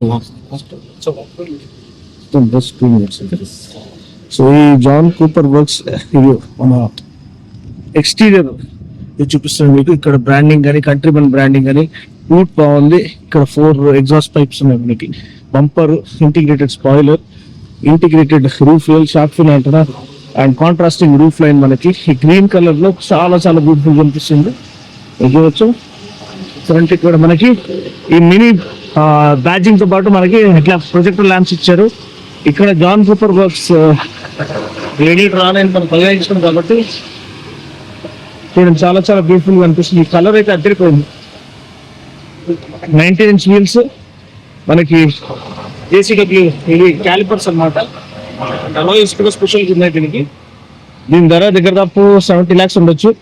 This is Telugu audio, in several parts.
Just 2 minutes. సో ఈ జాన్ కూపర్ వర్క్స్ ఇది మన ఎక్స్టీరియర్ ఇది చూపిస్తుంది మీకు. ఇక్కడ బ్రాండింగ్ కానీ కంట్రీమన్ బ్రాండింగ్ కానీ రూట్ బాగుంది. ఇక్కడ 4 ఎగ్జాస్ట్ పైప్స్ ఉన్నాయి మనకి. Bumper, integrated spoiler, integrated roof rail, shark fin antenna and contrasting roof line మనకి ఈ గ్రీన్ కలర్ లో చాలా చాలా బ్యూటిఫుల్ కనిపిస్తుంది. చూడవచ్చు ఫ్రంట్ ఇక్కడ మనకి ఈ మినీ బ్యాడ్జింగ్ తో పాటు మనకి ఇట్లా ప్రొజెక్టర్ ల్యాంప్స్ ఇచ్చారు. ఇక్కడ John Cooper Works radiator on అయిన మనం పరిగణించడం కాబట్టి చూడండి చాలా చాలా బ్యూటిఫుల్ గా అనిపిస్తుంది. ఈ కలర్ అయితే అద్దరిపోయింది. 19-inch వీల్స్ మనకి JCW ఇది క్యాలిపర్స్ అనమాట. అలాయిస్ కూడా స్పెషల్ ఉన్నాయి దీనికి. దీని ధర దగ్గర దాపు 70 lakhs ఉండొచ్చు,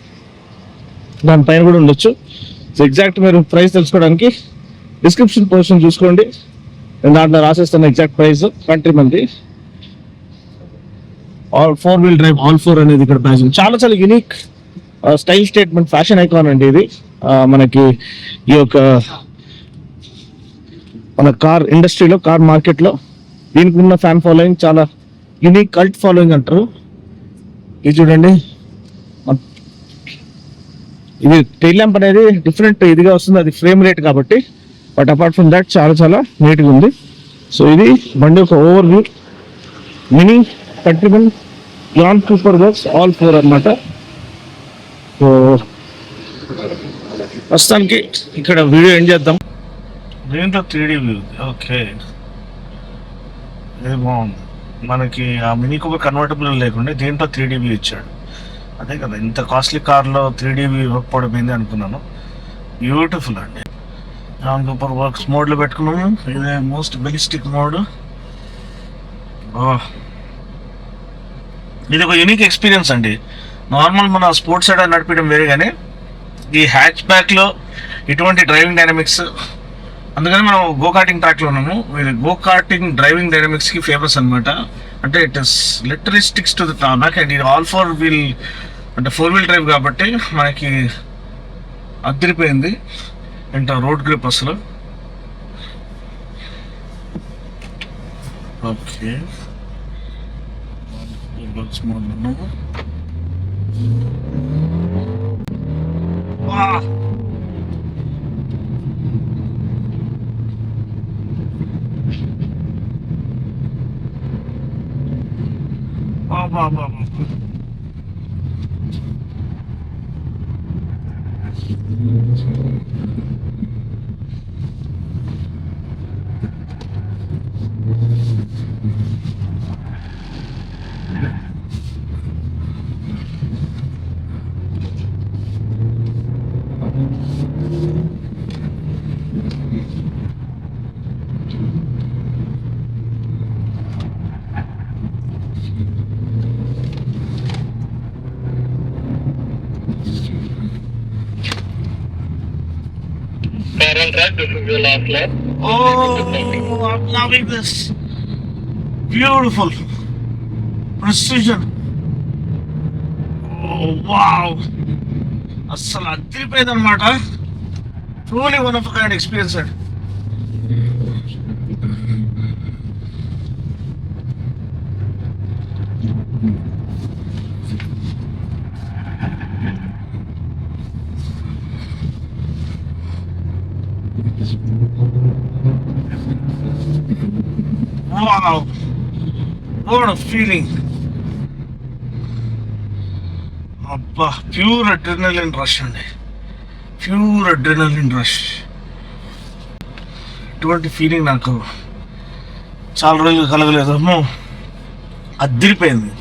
దానిపైన కూడా ఉండొచ్చు. సో ఎగ్జాక్ట్ మీరు ప్రైస్ తెలుసుకోవడానికి డిస్క్రిప్షన్ పోర్షన్ చూసుకోండి, నేను దాంట్లో రాసేస్తాను ఎగ్జాక్ట్ ప్రైస్. కంట్రీమన్ది ఆల్ 4-wheel drive ఆల్ 4 అనేది ఇక్కడ ప్రైసింగ్ చాలా చాలా unique style statement, fashion icon అండి ఇది. మనకి ఈ యొక్క మన కార్ ఇండస్ట్రీలో, కార్ మార్కెట్లో దీనికి ఉన్న ఫ్యాన్ ఫాలోయింగ్ చాలా యూనిక్ కల్ట్ ఫాలోయింగ్ అంటారు. ఇది చూడండి, ఇది టైల్ ల్యాంప్ అనేది డిఫరెంట్ ఇదిగా వస్తుంది, అది ఫ్రేమ్ రేట్ కాబట్టి. బట్ అపార్ట్ ఫ్రమ్ దాట్ చాలా చాలా నీట్గా ఉంది. సో ఇది బండి ఒక over view mini countryman John Cooper works all 4 అన్నమాట. సో ప్రస్తుతానికి ఇక్కడ వీడియో ఏం చేద్దాం. దీంట్లో 3D వ్యూ. ఓకే, ఇది బాగుంది. మనకి ఆ మినీ కూపర్ కన్వర్టబుల్ లేకుండా దీంట్లో 3D వ్యూ ఇచ్చాడు. అదే కదా, ఇంత కాస్ట్లీ కార్లో 3D వ్యూ ఇవ్వకపోవడం ఏంది అనుకున్నాను. బ్యూటిఫుల్ అండి. జాన్ కూపర్ వర్క్స్ మోడ్లో పెట్టుకున్నాము. ఇదే మోస్ట్ బెలిస్టిక్ మోడ్. ఇది ఒక యూనిక్ ఎక్స్పీరియన్స్ అండి. నార్మల్ మన స్పోర్ట్స్ సైడ్ నడిపించడం వేరే, కానీ ఈ హ్యాచ్ బ్యాక్లో ఇటువంటి డ్రైవింగ్ డైనమిక్స్, అందుకని మనం గో కార్టింగ్ ట్రాక్లో ఉన్నాము. గో కార్టింగ్ డ్రైవింగ్ డైనమిక్స్కి ఫేమస్ అనమాట. అంటే it is literally sticks to the tarmac. And ఇది ఆల్ 4-wheel అంటే 4-wheel drive కాబట్టి మనకి అదిరిపోయింది. ఇంత రోడ్ గ్రిప్ అసలు. Okay, This is your last lap. Oh, I'm loving this. Beautiful precision. Oh, wow. అస్సలు అదిరిపోయింది అనమాట. Truly one of kind experience అండి. Wow, what a feeling. అబ్బా, ప్యూర్ అడ్రినలిన్ రష్ అండి, ప్యూర్ అడ్రినలిన్ రష్. ఇటువంటి ఫీలింగ్ నాకు చాలా రోజులు కలగలేదు. అదిరిపోయింది.